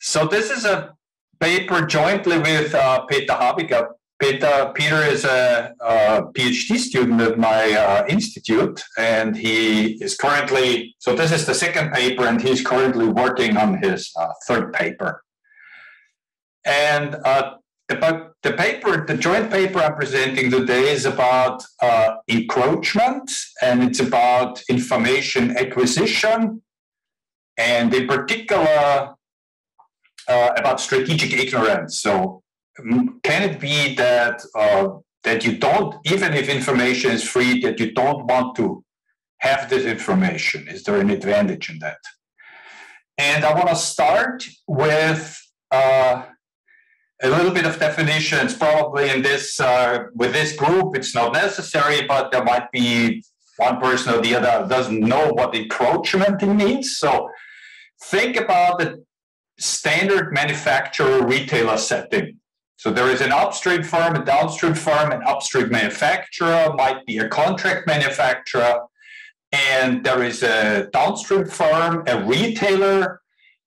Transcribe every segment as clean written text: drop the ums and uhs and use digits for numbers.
So this is a paper jointly with Peter Habiger. Peter is a PhD student at my institute, and he is currently, so this is the second paper, and he's currently working on his third paper. And the joint paper I'm presenting today is about encroachment, and it's about information acquisition, and in particular about strategic ignorance. So can it be that that you don't, even if information is free, that you don't want to have this information? Is there an advantage in that? And I want to start with a little bit of definitions. Probably in this with this group, it's not necessary, but there might be one person or the other doesn't know what encroachment means. So think about the standard manufacturer retailer setting. So there is an upstream firm, a downstream firm, an upstream manufacturer, might be a contract manufacturer, and there is a downstream firm, a retailer,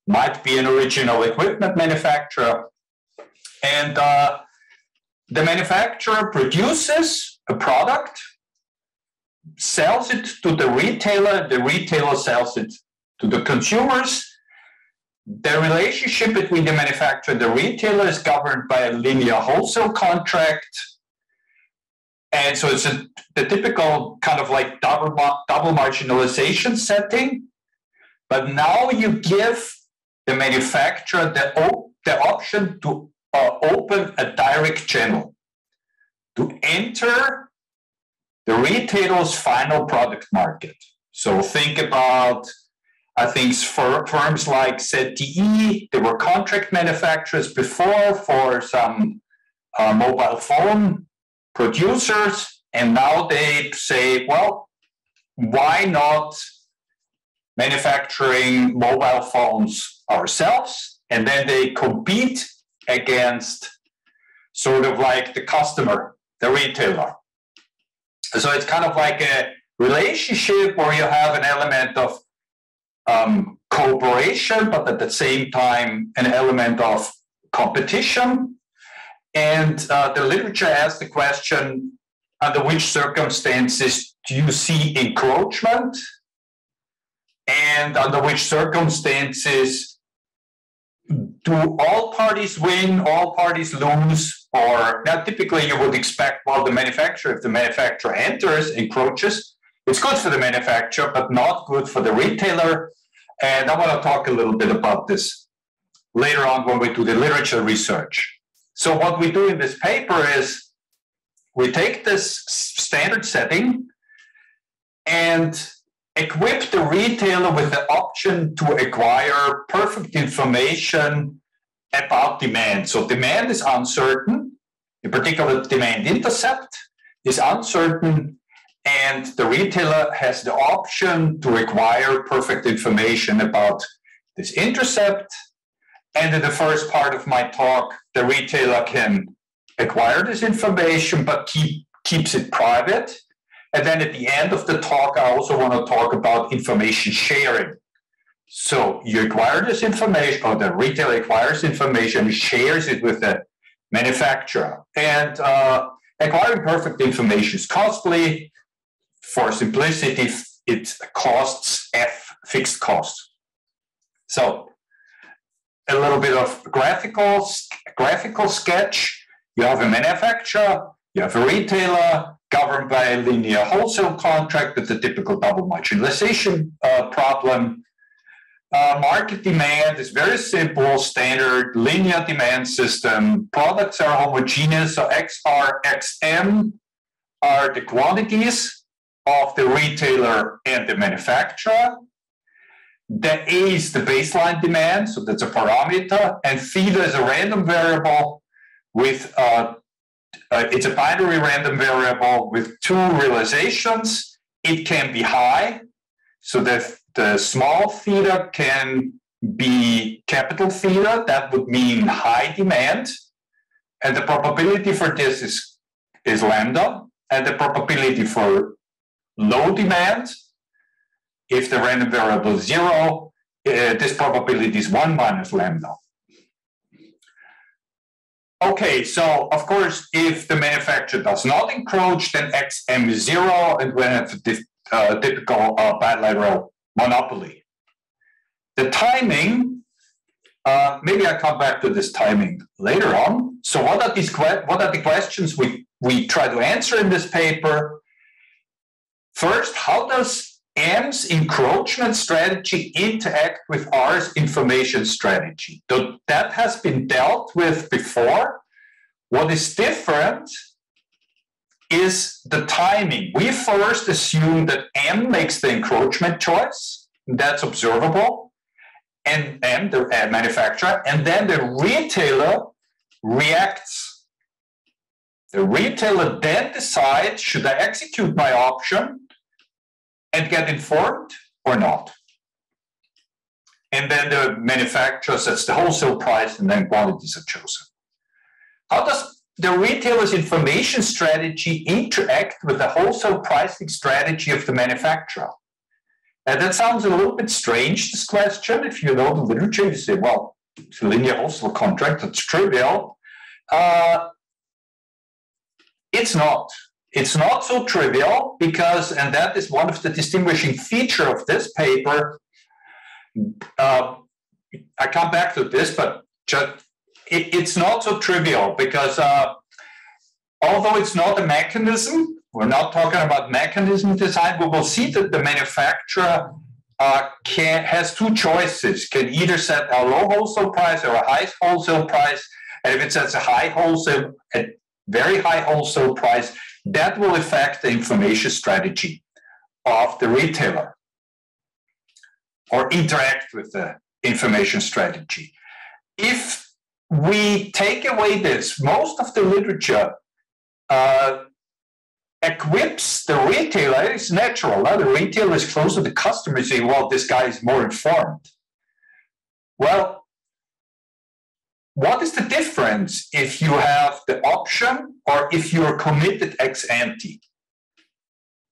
might be an original equipment manufacturer. And the manufacturer produces a product, sells it to the retailer sells it to the consumers. The relationship between the manufacturer and the retailer is governed by a linear wholesale contract. And so it's the typical kind of like double marginalization setting. But now you give the manufacturer the option to open a direct channel to enter the retailer's final product market. So think about, I think, firms like ZTE, they were contract manufacturers before for some mobile phone producers, and now they say, well, why not manufacturing mobile phones ourselves? And then they compete against sort of like the customer, the retailer. So it's kind of like a relationship where you have an element of cooperation, but at the same time, an element of competition. And the literature asks the question, under which circumstances do you see encroachment? And under which circumstances do all parties win, all parties lose? Or now typically you would expect, well, the manufacturer, if the manufacturer enters, encroaches, it's good for the manufacturer, but not good for the retailer. And I want to talk a little bit about this later on when we do the literature research. So what we do in this paper is we take this standard setting and equip the retailer with the option to acquire perfect information about demand. So demand is uncertain, in particular demand intercept is uncertain, and the retailer has the option to acquire perfect information about this intercept. And in the first part of my talk, the retailer can acquire this information, but keeps it private. And then at the end of the talk, I also want to talk about information sharing. So you acquire this information, or the retailer acquires information, shares it with the manufacturer. And acquiring perfect information is costly. For simplicity, it costs F, fixed costs. So a little bit of graphical sketch. You have a manufacturer, you have a retailer governed by a linear wholesale contract with the typical double marginalization problem. Market demand is very simple, standard linear demand system. Products are homogeneous, so XR, XM are the quantities of the retailer and the manufacturer. The A is the baseline demand, so that's a parameter, and theta is a random variable with, it's a binary random variable with two realizations. It can be high, so that the small theta can be capital theta, that would mean high demand, and the probability for this is lambda, and the probability for low demand, if the random variable is 0, this probability is 1 minus lambda. Okay, so of course, if the manufacturer does not encroach, then XM is 0, and we have a typical bilateral monopoly. The timing, maybe I come back to this timing later on. So what are the questions we try to answer in this paper? First, how does M's encroachment strategy interact with R's information strategy? So that has been dealt with before. What is different is the timing. We first assume that M makes the encroachment choice. That's observable. And M, the manufacturer, and then the retailer reacts. The retailer then decides, should I execute my option and get informed or not? And then the manufacturer sets the wholesale price, and then quantities are chosen. How does the retailer's information strategy interact with the wholesale pricing strategy of the manufacturer? And that sounds a little bit strange, this question. If you know the literature, you say, well, it's a linear wholesale contract, that's trivial. It's not. It's not so trivial because, and that is one of the distinguishing features of this paper. I come back to this, but just, it's not so trivial because although it's not a mechanism, we're not talking about mechanism design, we will see that the manufacturer has two choices, can either set a low wholesale price or a high wholesale price. And if it sets a very high wholesale price, that will affect the information strategy of the retailer or interact with the information strategy. If we take away this, most of the literature equips the retailer. It's natural. The retailer is close to the customer, saying, well, this guy is more informed. Well, what is the difference if you have the option or if you are committed ex ante?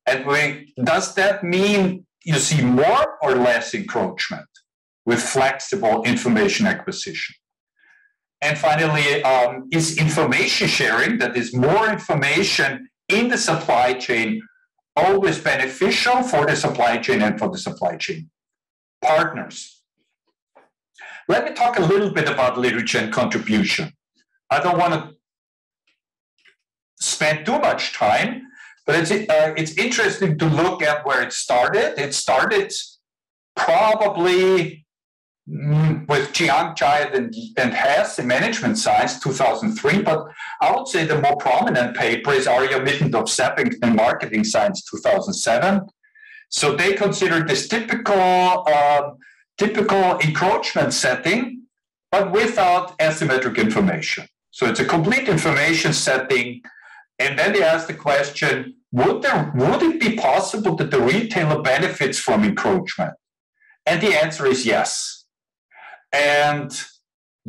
And does that mean you see more or less encroachment with flexible information acquisition? And finally, is information sharing, that is more information in the supply chain, always beneficial for the supply chain and for the supply chain partners? Let me talk a little bit about literature and contribution. I don't want to spend too much time, but it's interesting to look at where it started. It started probably with Jiang, Jayat, and Hess in management science, 2003, but I would say the more prominent paper is Arya Middendorf Sapping in marketing science, 2007. So they consider this typical encroachment setting, but without asymmetric information. So it's a complete information setting. And then they ask the question, would it be possible that the retailer benefits from encroachment? And the answer is yes. And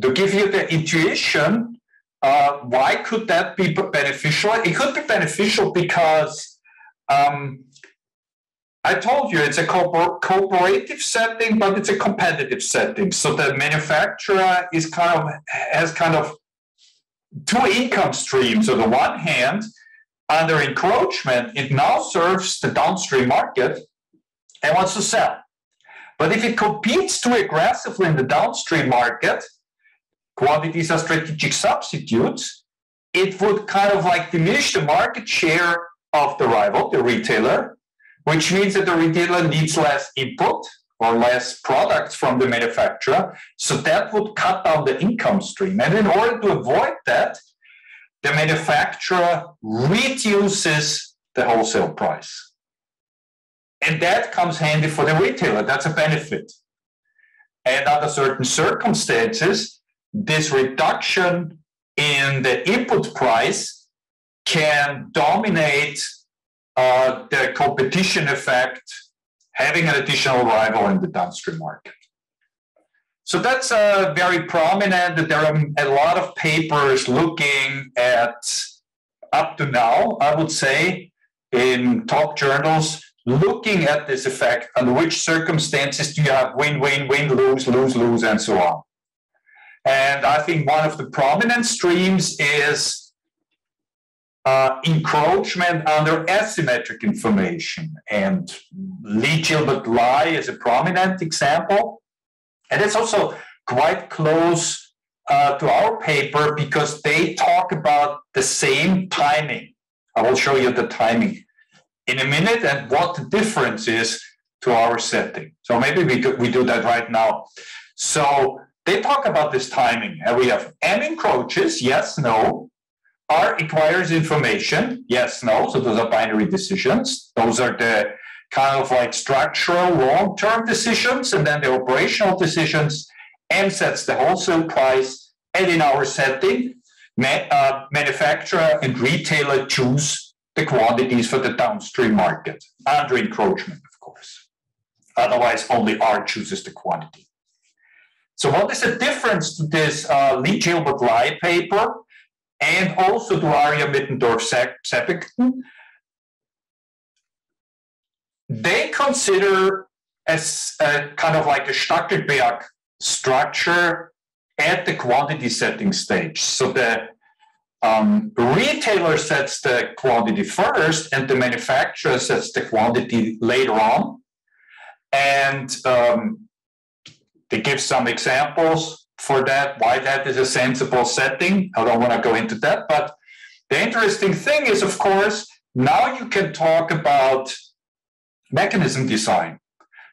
to give you the intuition, why could that be beneficial? It could be beneficial because I told you it's a cooperative setting, but it's a competitive setting. So the manufacturer has kind of two income streams. On the one hand, under encroachment, it now serves the downstream market and wants to sell. But if it competes too aggressively in the downstream market, quantities are strategic substitutes, it would kind of like diminish the market share of the rival, the retailer, which means that the retailer needs less input or less products from the manufacturer. So that would cut down the income stream. And in order to avoid that, the manufacturer reduces the wholesale price. And that comes handy for the retailer. That's a benefit. And under certain circumstances, this reduction in the input price can dominate the competition effect, having an additional rival in the downstream market. So that's very prominent. There are a lot of papers looking at, up to now, I would say, in top journals, looking at this effect, under which circumstances do you have win, win, win, lose, lose, lose, and so on. And I think one of the prominent streams is encroachment under asymmetric information. And Lee-Gilbert-Lai is a prominent example. And it's also quite close to our paper because they talk about the same timing. I will show you the timing in a minute and what the difference is to our setting. So maybe we do that right now. So they talk about this timing. And we have M encroaches, yes, no. R acquires information, yes, no. So those are binary decisions. Those are the kind of like structural long-term decisions, and then the operational decisions. M sets the wholesale price, and in our setting, manufacturer and retailer choose the quantities for the downstream market, under encroachment, of course. Otherwise, only R chooses the quantity. So what is the difference to this Lee-Gilbert-Lai paper and also to Arya Mittendorf-Seppington? They consider as a kind of like a Stackelberg structure at the quantity setting stage. So the retailer sets the quantity first and the manufacturer sets the quantity later on. And they give some examples for that, why that is a sensible setting. I don't want to go into that, but the interesting thing is, of course, now you can talk about mechanism design,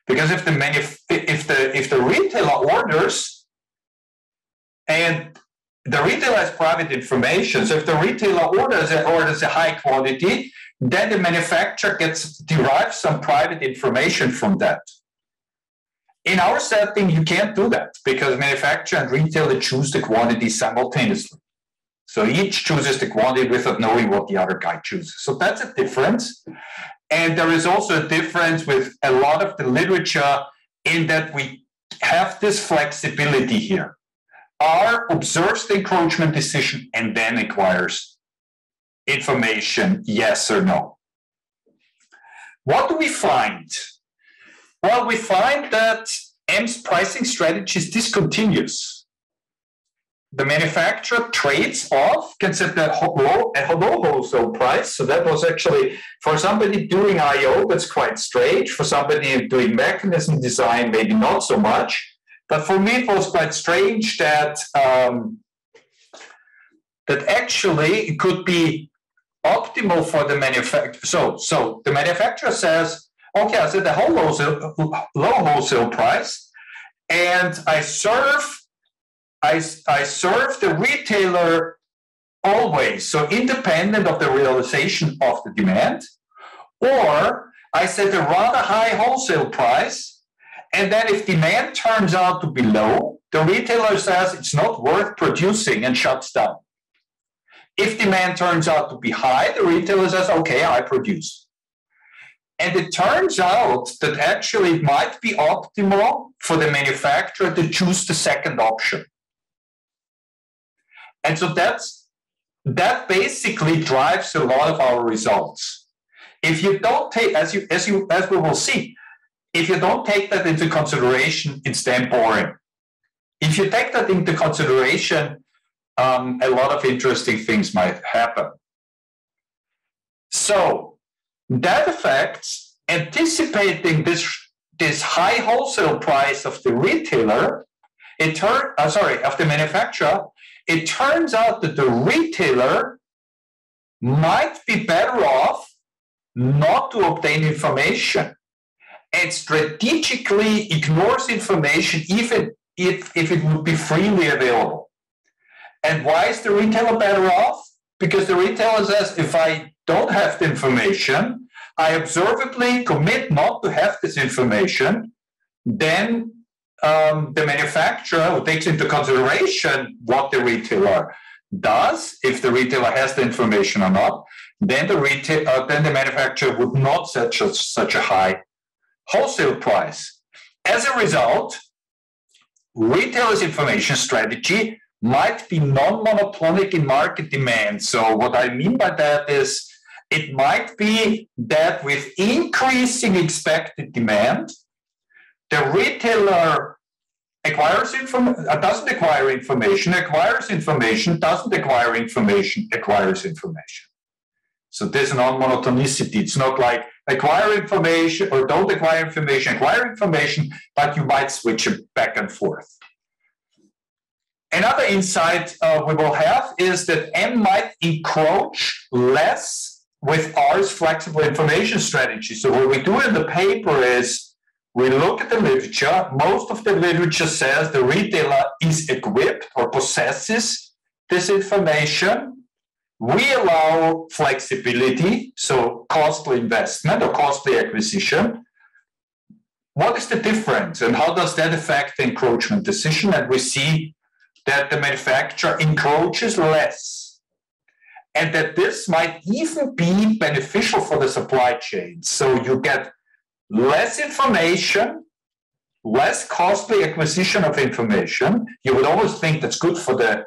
because if the retailer orders and the retailer has private information, so if the retailer orders a high quantity, then the manufacturer derives some private information from that. In our setting, you can't do that because manufacturer and retailer choose the quantity simultaneously. So each chooses the quantity without knowing what the other guy chooses. So that's a difference. And there is also a difference with a lot of the literature in that we have this flexibility here. R observes the encroachment decision and then acquires information, yes or no. What do we find? Well, we find that M's pricing strategy is discontinuous. The manufacturer trades off, can set a low wholesale price. So that was actually, for somebody doing I/O, that's quite strange. For somebody doing mechanism design, maybe not so much. But for me, it was quite strange that that actually it could be optimal for the manufacturer. So the manufacturer says, okay, I set a low wholesale price, and I serve the retailer always, so independent of the realization of the demand, or I set a rather high wholesale price, and then if demand turns out to be low, the retailer says it's not worth producing and shuts down. If demand turns out to be high, the retailer says, okay, I produce. And it turns out that actually it might be optimal for the manufacturer to choose the second option. And so that basically drives a lot of our results. If you don't take, as we will see, if you don't take that into consideration, it's then boring. If you take that into consideration, a lot of interesting things might happen. So that affects anticipating this high wholesale price of the retailer. Of the manufacturer. It turns out that the retailer might be better off not to obtain information and strategically ignores information even if it would be freely available. And why is the retailer better off? Because the retailer says, if I don't have the information, I observably commit not to have this information, then the manufacturer who takes into consideration what the retailer does, if the retailer has the information or not, then the manufacturer would not set such a high wholesale price. As a result, retailers' information strategy might be non-monotonic in market demand. So what I mean by that is it might be that with increasing expected demand, the retailer doesn't acquire information, acquires information, doesn't acquire information, acquires information. So there's non-monotonicity. It's not like acquire information or don't acquire information, but you might switch it back and forth. Another insight we will have is that M might encroach less with R's flexible information strategy. So what we do in the paper is we look at the literature. Most of the literature says the retailer is equipped or possesses this information. We allow flexibility, so costly investment or costly acquisition. What is the difference and how does that affect the encroachment decision? And we see that the manufacturer encroaches less and that this might even be beneficial for the supply chain. So you get less information, less costly acquisition of information. You would always think that's good for the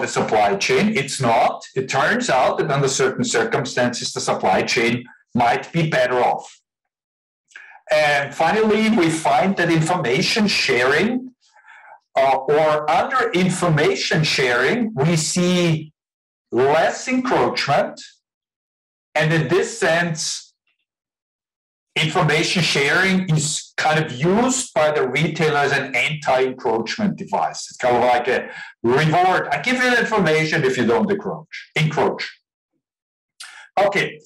supply chain. It's not. It turns out that under certain circumstances, the supply chain might be better off. And finally, we find that information sharing or under information sharing, we see less encroachment. And in this sense, information sharing is kind of used by the retailer as an anti-encroachment device. It's kind of like a reward. I give you information if you don't encroach. Okay,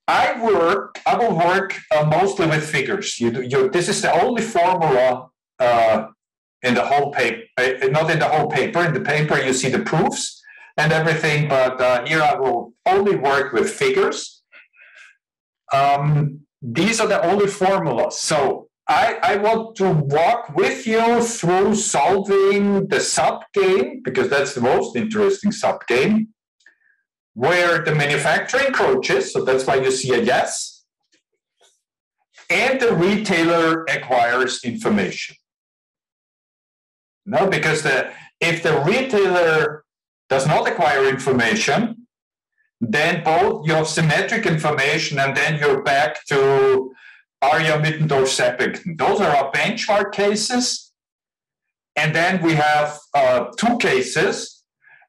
I will work mostly with figures. This is the only formula in the whole paper, not in the whole paper. In the paper, you see the proofs and everything, but here I will only work with figures. These are the only formulas. So I want to walk with you through solving the subgame, because that's the most interesting subgame, where the manufacturer encroaches, so that's why you see a yes, and the retailer acquires information. No, because if the retailer does not acquire information, then both you have symmetric information and then you're back to Arya, Mittendorf, Seppington. Those are our benchmark cases. And then we have two cases: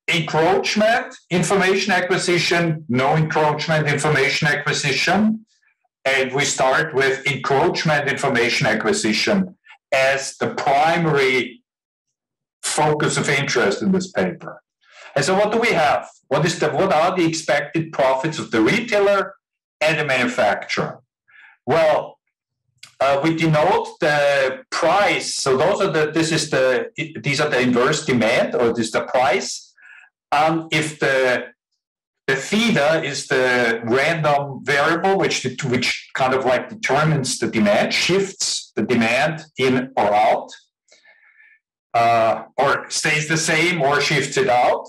encroachment, information acquisition, no encroachment, information acquisition. And we start with encroachment, information acquisition as the primary focus of interest in this paper. And so what do we have? What are the expected profits of the retailer and the manufacturer? Well, we denote the price. So these are the inverse demand, or this is the price. If the theta is the random variable which kind of like determines the demand, shifts the demand in or out, or stays the same or shifts it out.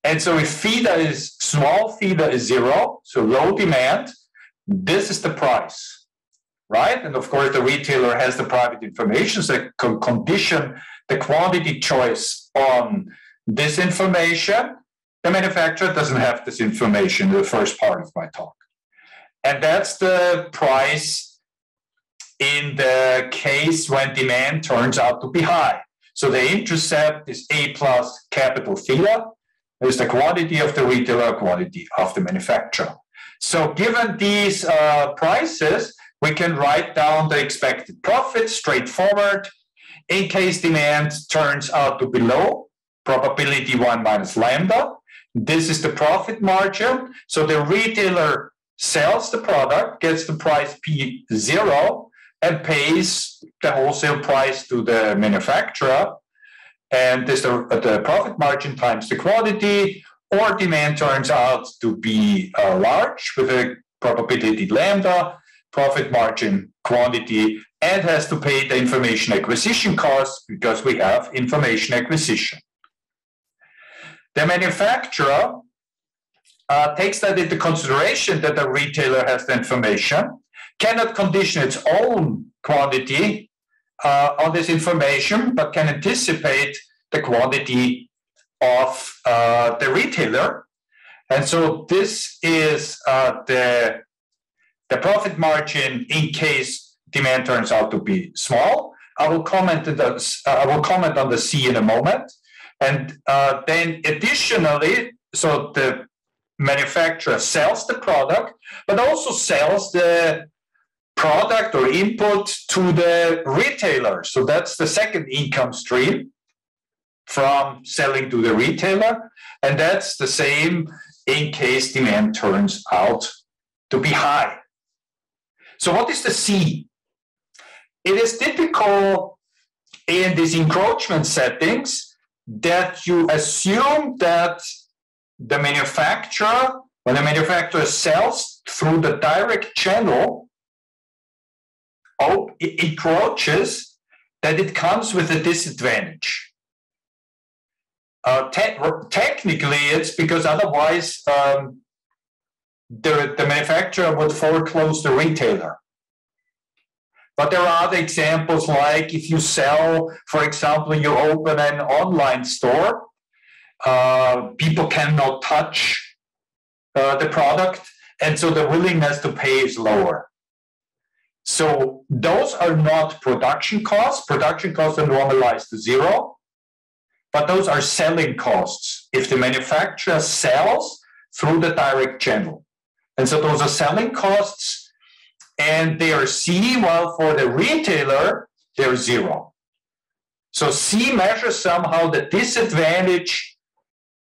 And so if small theta is zero, so low demand, this is the price, right? And of course, the retailer has the private information, so it can condition the quantity choice on this information. The manufacturer doesn't have this information in the first part of my talk. And that's the price in the case when demand turns out to be high. So the intercept is A plus capital theta. Is the quantity of the retailer, quantity of the manufacturer. So given these prices, we can write down the expected profit straightforward. In case demand turns out to be low, probability 1 minus lambda. This is the profit margin. So the retailer sells the product, gets the price P0, and pays the wholesale price to the manufacturer. And this is the profit margin times the quantity, or demand turns out to be large with a probability lambda, profit margin, quantity, and has to pay the information acquisition cost because we have information acquisition. The manufacturer takes that into consideration that the retailer has the information, cannot condition its own quantity on this information, but can anticipate the quantity of the retailer. And so this is the profit margin in case demand turns out to be small. I will comment on the C in a moment. And then additionally, so the manufacturer sells the product, but also sells the product or input to the retailer. So that's the second income stream from selling to the retailer. And that's the same in case demand turns out to be high. So what is the C? It is typical in these encroachment settings that you assume that the manufacturer, when the manufacturer sells through the direct channel, it encroaches, that it comes with a disadvantage. Technically, it's because otherwise the manufacturer would foreclose the retailer. But there are other examples, like if you sell, for example, you open an online store, people cannot touch the product, and so the willingness to pay is lower. So those are not production costs. Production costs are normalized to zero, but those are selling costs if the manufacturer sells through the direct channel. And so those are selling costs, and they are C, while for the retailer, they're zero. So C measures somehow the disadvantage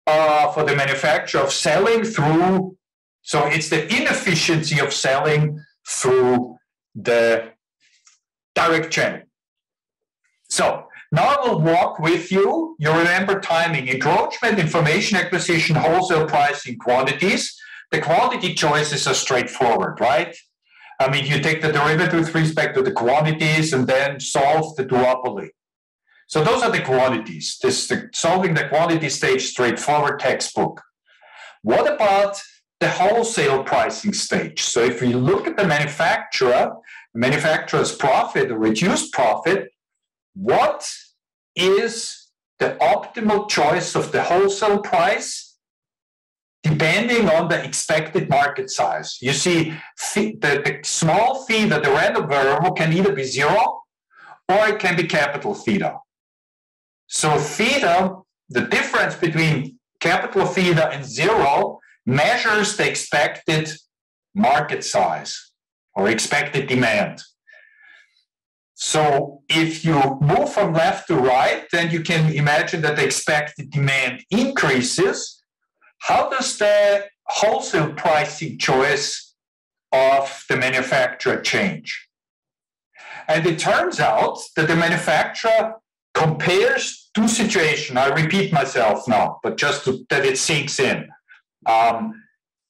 for the manufacturer of selling through, so it's the inefficiency of selling through the direct channel. So now I will walk with you. You remember timing, encroachment, information acquisition, wholesale pricing, quantities. The quantity choices are straightforward, right? I mean, you take the derivative with respect to the quantities and then solve the duopoly. So those are the quantities. Solving the quantity stage, straightforward textbook. What about the wholesale pricing stage? So if we look at the manufacturer's profit or reduced profit, what is the optimal choice of the wholesale price? Depending on the expected market size. You see, the small theta, the random variable, can either be zero or it can be capital theta. So theta, the difference between capital theta and zero, measures the expected market size or expected demand. So if you move from left to right, then you can imagine that the expected demand increases. How does the wholesale pricing choice of the manufacturer change? And it turns out that the manufacturer compares two situations. I repeat myself now, but just that it sinks in. The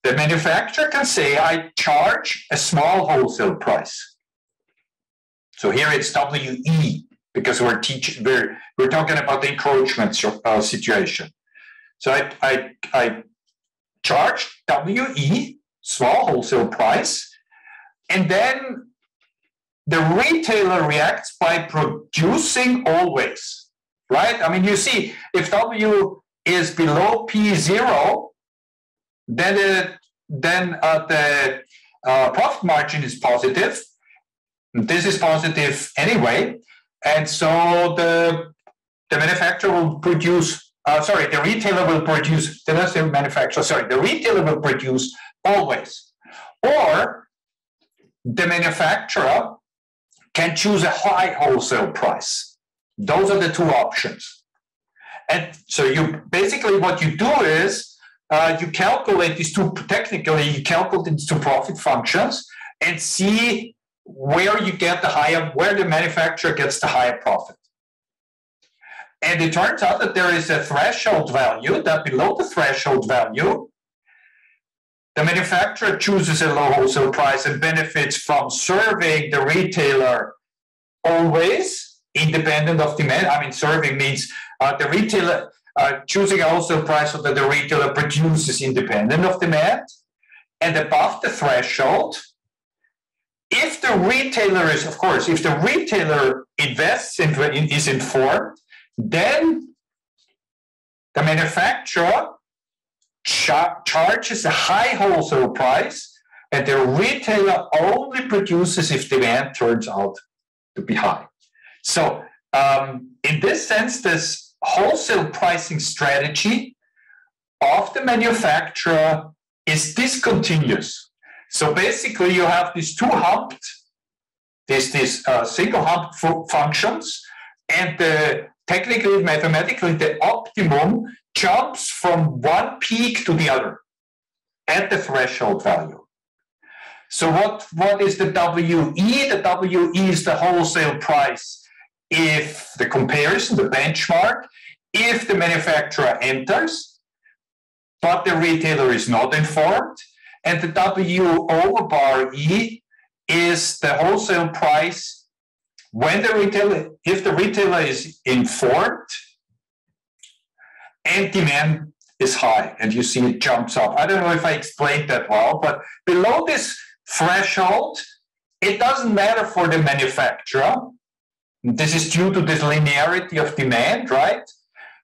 manufacturer can say, I charge a small wholesale price. So here it's WE, because we're talking about the encroachment situation. So I charge WE, small wholesale price, and then the retailer reacts by producing always, right? I mean, you see, if W is below P0, then the profit margin is positive. This is positive anyway, and so the manufacturer will produce. The retailer will produce. Did I say manufacturer? Sorry, the retailer will produce always, or the manufacturer can choose a high wholesale price. Those are the two options. And so you basically what you do is you calculate these two. Technically, you calculate these two profit functions and see where you get the higher, where the manufacturer gets the higher profit. And it turns out that there is a threshold value, that below the threshold value, the manufacturer chooses a low wholesale price and benefits from serving the retailer always, independent of demand. I mean, serving means the retailer choosing a wholesale price so that the retailer produces independent of demand. And above the threshold, if the retailer is, of course, if the retailer invests is informed, then the manufacturer charges a high wholesale price, and the retailer only produces if demand turns out to be high. So in this sense, this wholesale pricing strategy of the manufacturer is discontinuous. So basically, you have these two humped, these single humped functions, and technically, mathematically, the optimum jumps from one peak to the other at the threshold value. So what is the WE? The WE is the wholesale price if the comparison, the benchmark, if the manufacturer enters, but the retailer is not informed. And the W over bar E is the wholesale price when the retailer, if the retailer is informed and demand is high, and you see it jumps up. I don't know if I explained that well, but below this threshold, it doesn't matter for the manufacturer. This is due to this linearity of demand, right?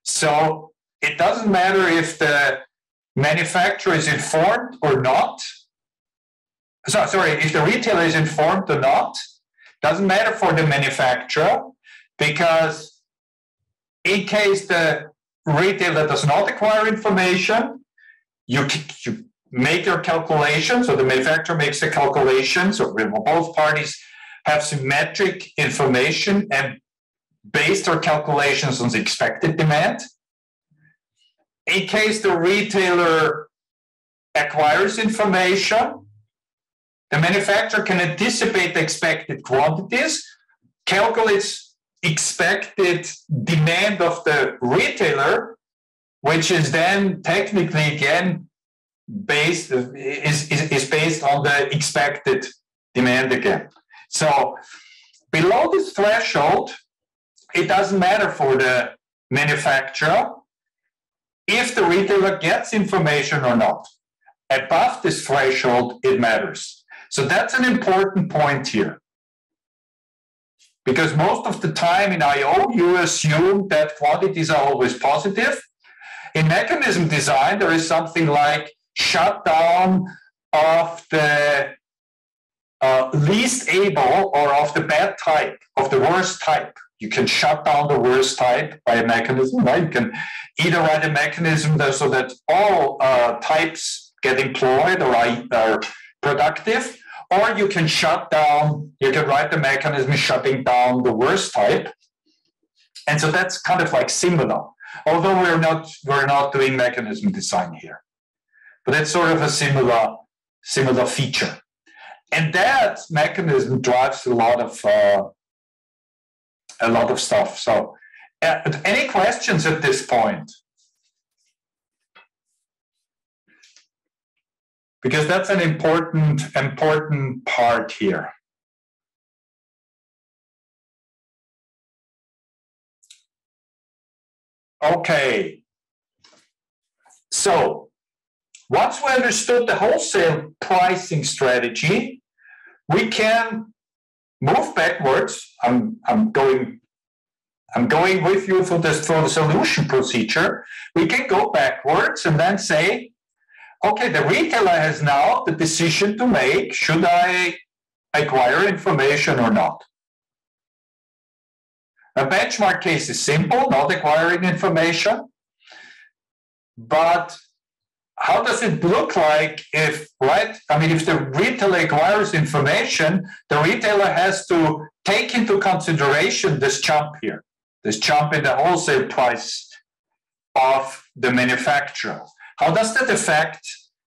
So it doesn't matter if the manufacturer is informed or not. Sorry, if the retailer is informed or not, doesn't matter for the manufacturer, because in case the retailer does not acquire information, you make your calculations, or the manufacturer makes the calculations, or both parties have symmetric information and base their calculations on the expected demand. In case the retailer acquires information, the manufacturer can anticipate the expected quantities, calculates expected demand of the retailer, which is then technically again based on the expected demand again. So below this threshold, it doesn't matter for the manufacturer if the retailer gets information or not. Above this threshold, it matters. So that's an important point here. Because most of the time in I/O, you assume that quantities are always positive. In mechanism design, there is something like shutdown of the least able, or of the bad type, of the worst type. You can shut down the worst type by a mechanism, right? You can either write a mechanism so that all types get employed or are productive, or you can shut down, you can write the mechanism shutting down the worst type. And so that's kind of like similar, although we're not doing mechanism design here. But that's sort of a similar feature. And that mechanism drives a lot of stuff. So any questions at this point? Because that's an important part here. Okay. So once we understood the wholesale pricing strategy, we can move backwards. I'm going with you through the solution procedure. We can go backwards and then say, okay, the retailer has now the decision to make, should I acquire information or not? A benchmark case is simple, not acquiring information. But how does it look like if, right? I mean, if the retailer acquires information, the retailer has to take into consideration this jump here, this jump in the wholesale price of the manufacturer. How does that affect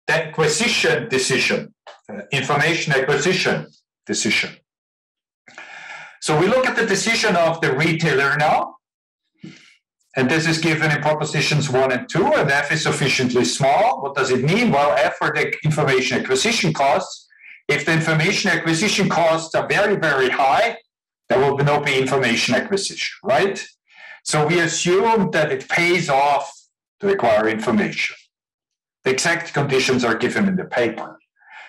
the acquisition decision, information acquisition decision? So we look at the decision of the retailer now. And this is given in propositions 1 and 2, and F is sufficiently small. What does it mean? Well, F are the information acquisition costs. If the information acquisition costs are very, very high, there will not be information acquisition, right? So we assume that it pays off to acquire information. The exact conditions are given in the paper.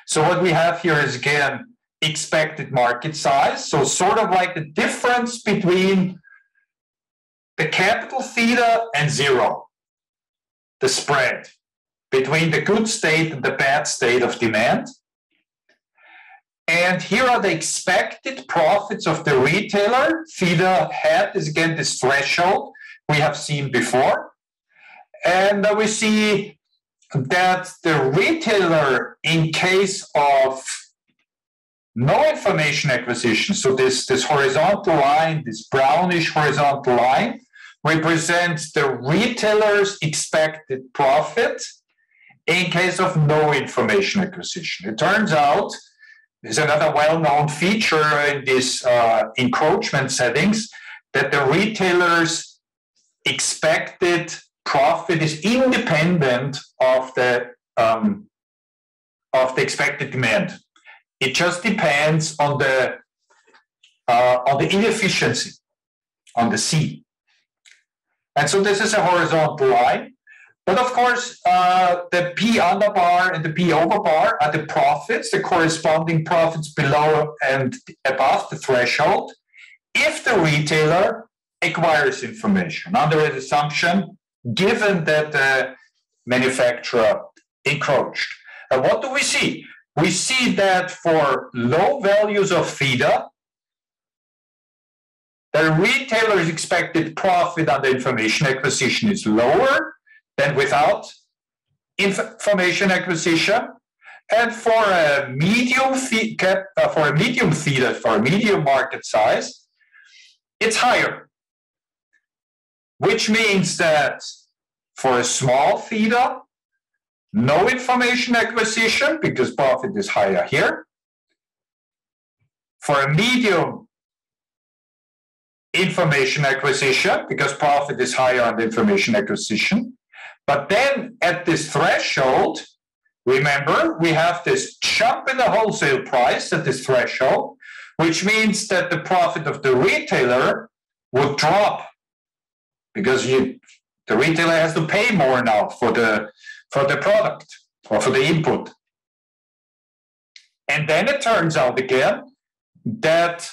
So what we have here is, again, expected market size. So sort of like the difference between the capital theta and zero, the spread between the good state and the bad state of demand. And here are the expected profits of the retailer. Theta hat is again this threshold we have seen before. And we see that the retailer, in case of no information acquisition, so this horizontal line, this brownish horizontal line, represents the retailer's expected profit in case of no information acquisition. It turns out, there's another well-known feature in these encroachment settings, that the retailer's expected profit is independent of the expected demand. It just depends on the inefficiency, on the C. And so this is a horizontal line. But of course, the P under bar and the P over bar are the profits, the corresponding profits below and above the threshold, if the retailer acquires information under an assumption given that the manufacturer encroached. And what do we see? We see that for low values of theta, the retailer's expected profit on the information acquisition is lower than without information acquisition, and for a medium theta, for a medium market size, it's higher. Which means that for a small theta, no information acquisition because profit is higher here. For a medium information acquisition because profit is higher on the information acquisition. But then at this threshold, remember, we have this jump in the wholesale price at this threshold, which means that the profit of the retailer would drop because the retailer has to pay more now for the product or for the input. And then it turns out again that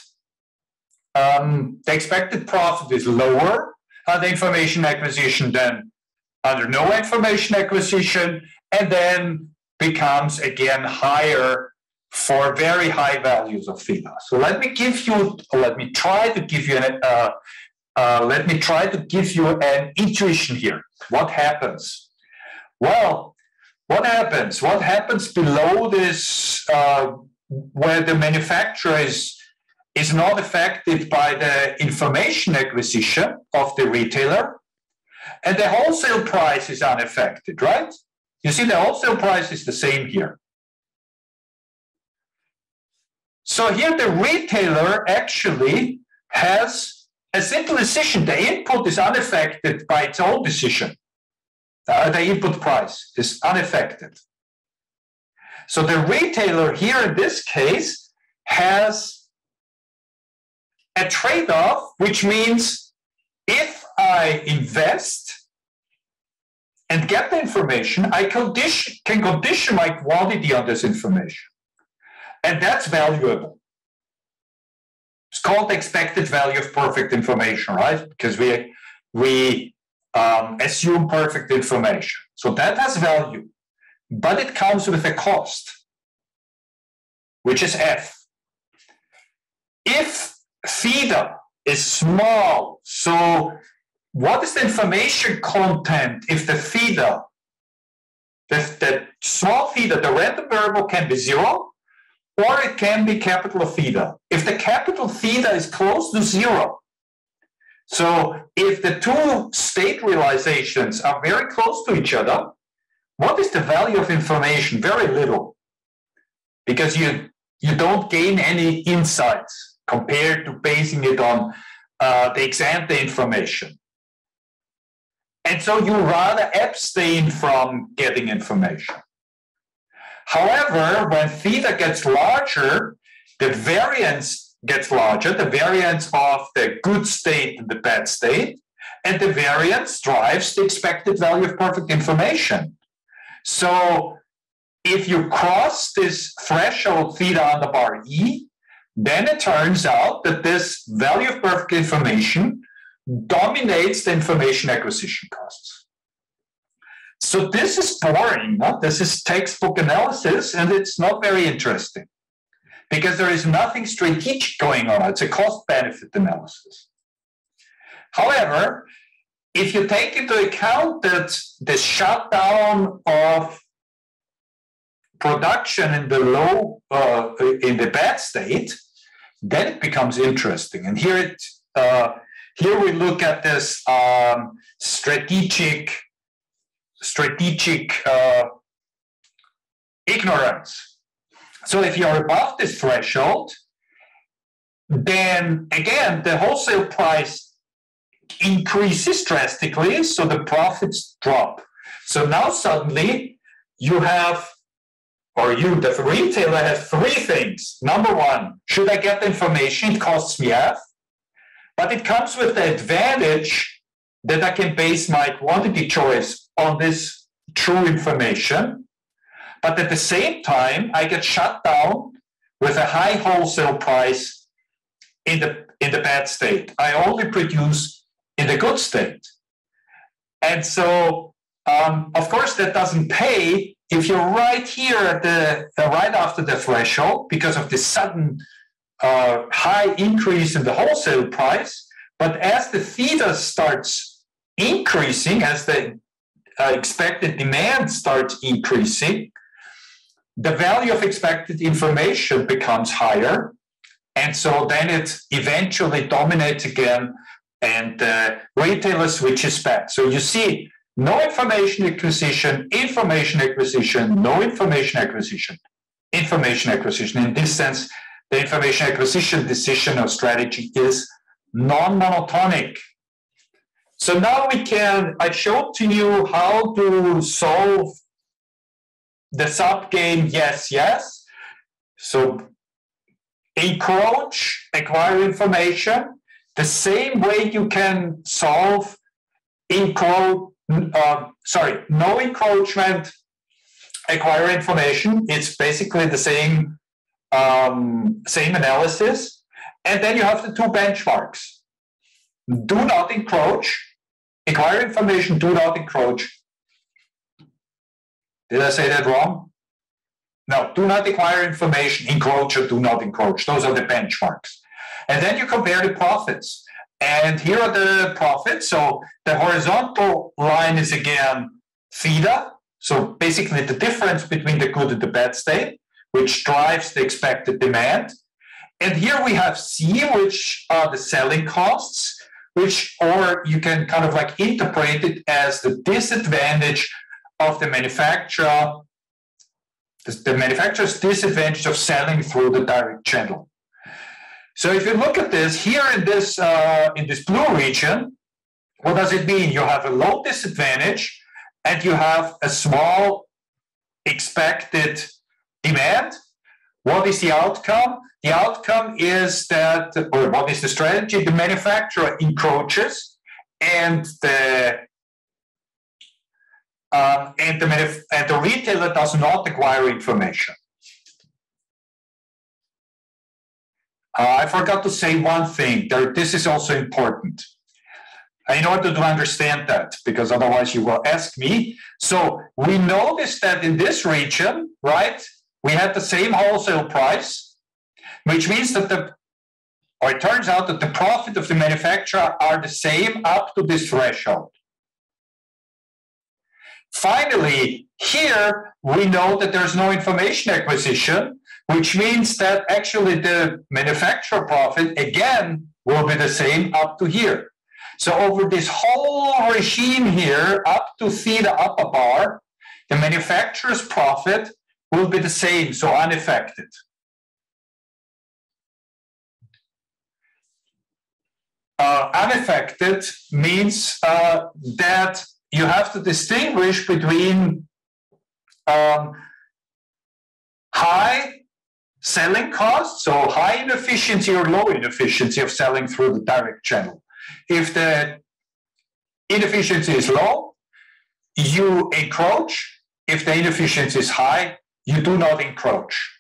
the expected profit is lower on the information acquisition than under no information acquisition, and then becomes again higher for very high values of theta. So let me try to give you an intuition here. What happens? Well, what happens? What happens below this, where the manufacturer is not affected by the information acquisition of the retailer, and the wholesale price is unaffected, right? You see, the wholesale price is the same here. So here the retailer actually has a simple decision. The input is unaffected by its own decision. The input price is unaffected. So the retailer here in this case has a trade-off, which means if I invest and get the information, I can condition my quantity on this information. And that's valuable. It's called expected value of perfect information, right? Because we assume perfect information. So that has value, but it comes with a cost, which is F. If theta is small, so what is the information content if the theta, the small theta, the random variable can be 0, or it can be capital theta. If the capital theta is close to 0, so if the two state realizations are very close to each other, what is the value of information? Very little, because you don't gain any insights compared to basing it on the ex-ante information. And so you rather abstain from getting information. However, when theta gets larger, the variance gets larger, the variance of the good state and the bad state, and the variance drives the expected value of perfect information. So if you cross this threshold theta on the bar E, then it turns out that this value of perfect information dominates the information acquisition costs. So this is boring, no? This is textbook analysis, and it's not very interesting. because there is nothing strategic going on. It's a cost-benefit analysis. However, if you take into account that the shutdown of production in the in the bad state, then it becomes interesting. And here we look at this strategic ignorance. So if you're above this threshold, then again the wholesale price increases drastically, so the profits drop. So now suddenly you have, or you, the retailer, has three things. Number one, should I get the information? It costs me F, but it comes with the advantage that I can base my quantity choice on this true information. But at the same time, I get shut down with a high wholesale price in the bad state. I only produce in the good state. And so, of course, that doesn't pay if you're right here at right after the threshold because of the sudden high increase in the wholesale price. But as the theta starts increasing, as the expected demand starts increasing, the value of expected information becomes higher. And so then it eventually dominates again, and the retailer switches back. So you see no information acquisition, information acquisition, no information acquisition, information acquisition. In this sense, the information acquisition decision or strategy is non-monotonic. So now I showed to you how to solve the subgame yes, yes. So encroach, acquire information. The same way you can solve no encroachment, acquire information. It's basically the same analysis. And then you have the two benchmarks. Do not encroach, acquire information, do not encroach. Did I say that wrong? No, do not acquire information, encroach or do not encroach. Those are the benchmarks. And then you compare the profits. And here are the profits. So the horizontal line is again theta. So basically the difference between the good and the bad state, which drives the expected demand. And here we have C, which are the selling costs, or you can kind of like interpret it as the disadvantage of the manufacturer, the manufacturer's disadvantage of selling through the direct channel. So if you look at this here in this blue region, what does it mean? You have a low disadvantage and you have a small expected demand. What is the outcome? The outcome is that, or what is the strategy? The manufacturer encroaches and the retailer does not acquire information. I forgot to say one thing. This is also important in order to understand that, because otherwise you will ask me. So we noticed that in this region, right, we had the same wholesale price, which means that it turns out that the profit of the manufacturer are the same up to this threshold. Finally, here we know that there's no information acquisition, which means that actually the manufacturer profit, again, will be the same up to here. So over this whole regime here, up to theta upper bar, the manufacturer's profit will be the same, so unaffected. Unaffected means that you have to distinguish between high selling costs, so high inefficiency or low inefficiency of selling through the direct channel. If the inefficiency is low, you encroach. If the inefficiency is high, you do not encroach.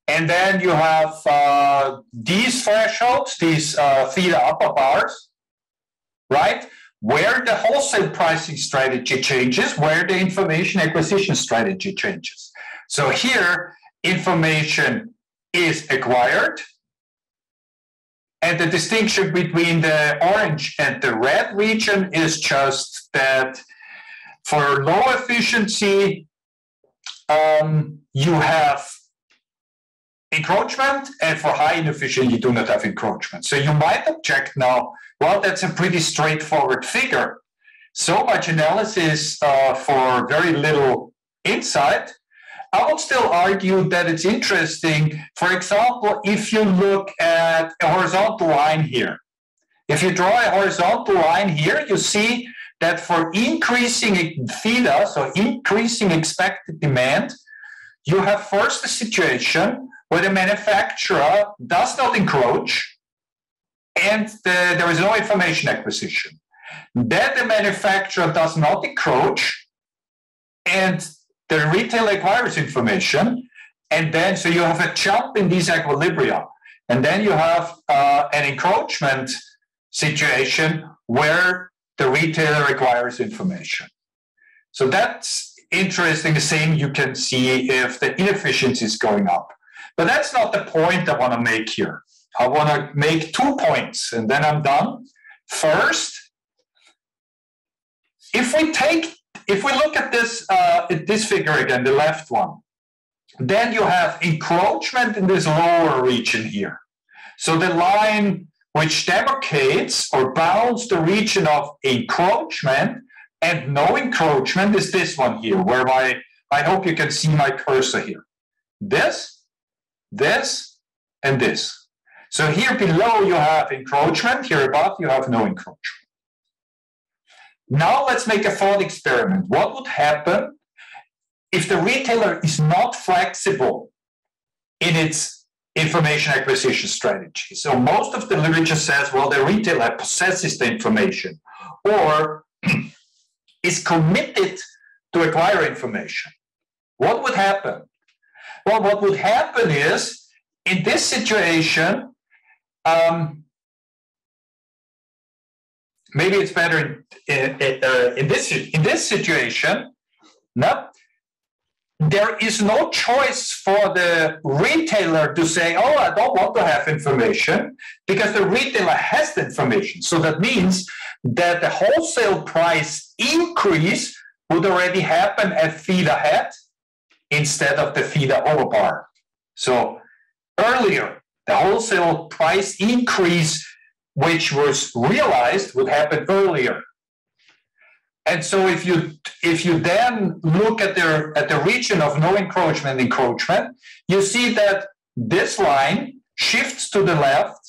And then you have these thresholds, these theta upper bars, right? Where the wholesale pricing strategy changes, where the information acquisition strategy changes. So here, information is acquired. And the distinction between the orange and the red region is just that for low efficiency, you have encroachment, and for high inefficiency, you do not have encroachment. So you might object now, well, that's a pretty straightforward figure. So much analysis for very little insight. I would still argue that it's interesting. For example, if you look at a horizontal line here, if you draw a horizontal line here, you see that for increasing theta, so increasing expected demand, you have first a situation where the manufacturer does not encroach and there is no information acquisition. Then the manufacturer does not encroach and the retailer acquires information, and then so you have a jump in these equilibria, and then you have an encroachment situation where the retailer acquires information. So that's interesting. The same you can see if the inefficiency is going up. But that's not the point I want to make here. I want to make 2 points, and then I'm done. First, if we look at this figure again, the left one, then you have encroachment in this lower region here. So the line which demarcates or bounds the region of encroachment and no encroachment is this one here, where I hope you can see my cursor here. This, and this. So here below you have encroachment, here above you have no encroachment. Now let's make a thought experiment. What would happen if the retailer is not flexible in its information acquisition strategy? So most of the literature says, well, the retailer possesses the information or is committed to acquire information. What would happen? Well, what would happen is, in this situation, maybe it's better in this situation. No, there is no choice for the retailer to say, "Oh, I don't want to have information," because the retailer has the information. So that means that the wholesale price increase would already happen at theta hat instead of the theta over bar. So earlier, the wholesale price increase, which was realized, would happen earlier. And so if you then look at the region of no encroachment, you see that this line shifts to the left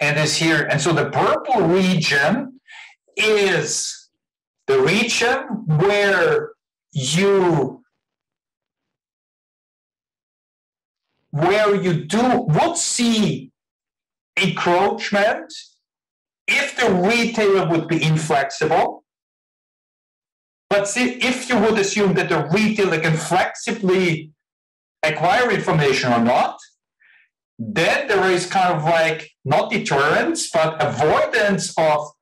and is here. And so the purple region is the region where you would see encroachment if the retailer would be inflexible. But see, if you would assume that the retailer can flexibly acquire information or not, then there is kind of like not deterrence, but avoidance of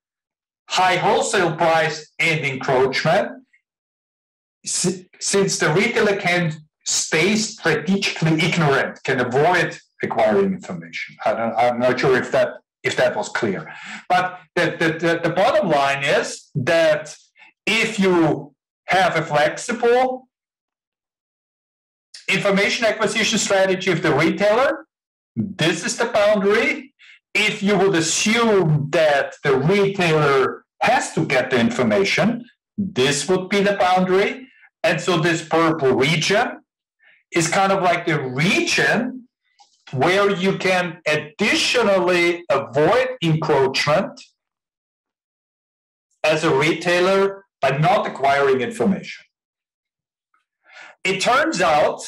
high wholesale price and encroachment, since the retailer can stay strategically ignorant, can avoid acquiring information. I'm not sure if that was clear. But the bottom line is that if you have a flexible information acquisition strategy of the retailer, this is the boundary. If you would assume that the retailer has to get the information, this would be the boundary. And so this purple region is kind of like the region where you can additionally avoid encroachment as a retailer by not acquiring information. It turns out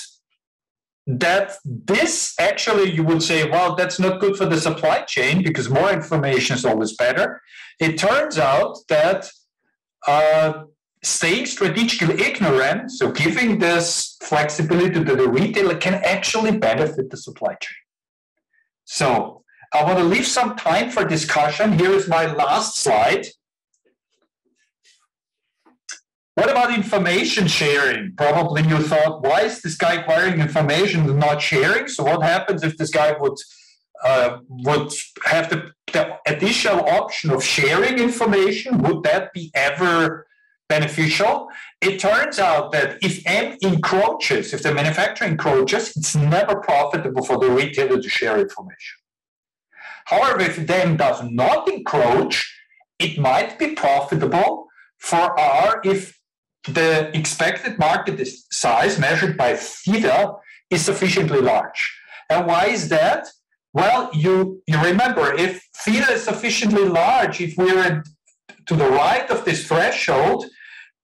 that this actually, you would say, well, that's not good for the supply chain because more information is always better. It turns out that staying strategically ignorant, so giving this flexibility to the retailer, can actually benefit the supply chain. So I want to leave some time for discussion. Here is my last slide. What about information sharing? Probably you thought, why is this guy acquiring information and not sharing? So what happens if this guy would have the additional option of sharing information? Would that be ever beneficial? It turns out that if M encroaches, if the manufacturer encroaches, it's never profitable for the retailer to share information. However, if M does not encroach, it might be profitable for R if the expected market size measured by theta is sufficiently large. And why is that? Well, you remember, if theta is sufficiently large, if we're to the right of this threshold,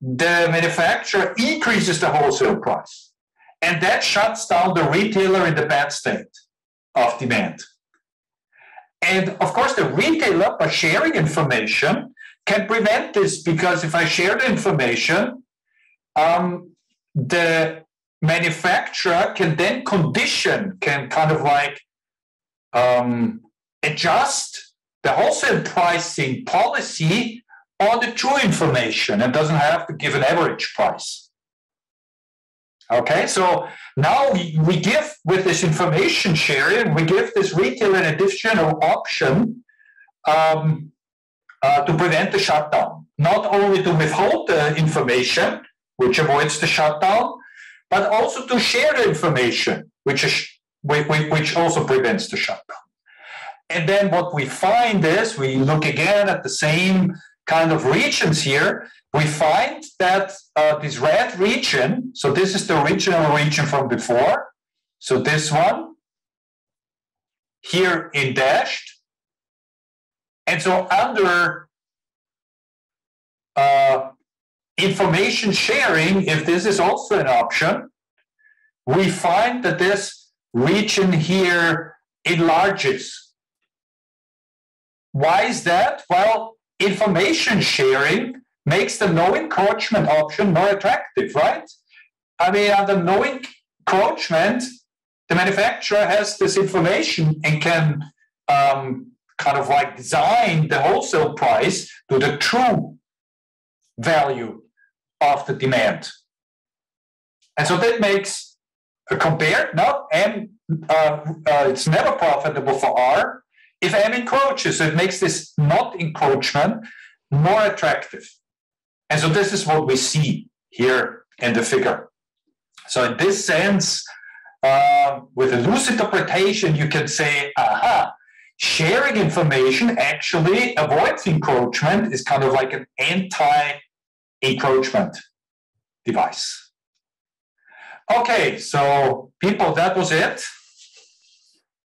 the manufacturer increases the wholesale price. And that shuts down the retailer in the bad state of demand. And of course, the retailer, by sharing information, can prevent this, because if I share the information, the manufacturer can then can kind of like adjust the wholesale pricing policy on the true information and doesn't have to give an average price. Okay, so now we give, with this information sharing, we give this retailer an additional option to prevent the shutdown. Not only to withhold the information, which avoids the shutdown, but also to share the information, which also prevents the shutdown. And then what we find is, we look again at the same kind of regions here, we find that this red region, so this is the original region from before, so this one, here in dashed, and so under information sharing, if this is also an option, we find that this region here enlarges. Why is that? Well, information sharing makes the no encroachment option more attractive, right? I mean, under no encroachment, the manufacturer has this information and can kind of like design the wholesale price to the true value of the demand. And so that makes compared, no, M, it's never profitable for R if M encroaches. So it makes this not encroachment more attractive. And so this is what we see here in the figure. So in this sense, with a loose interpretation, you can say, aha, sharing information actually avoids encroachment, is kind of like an anti-encroachment device. Okay, so people, that was it.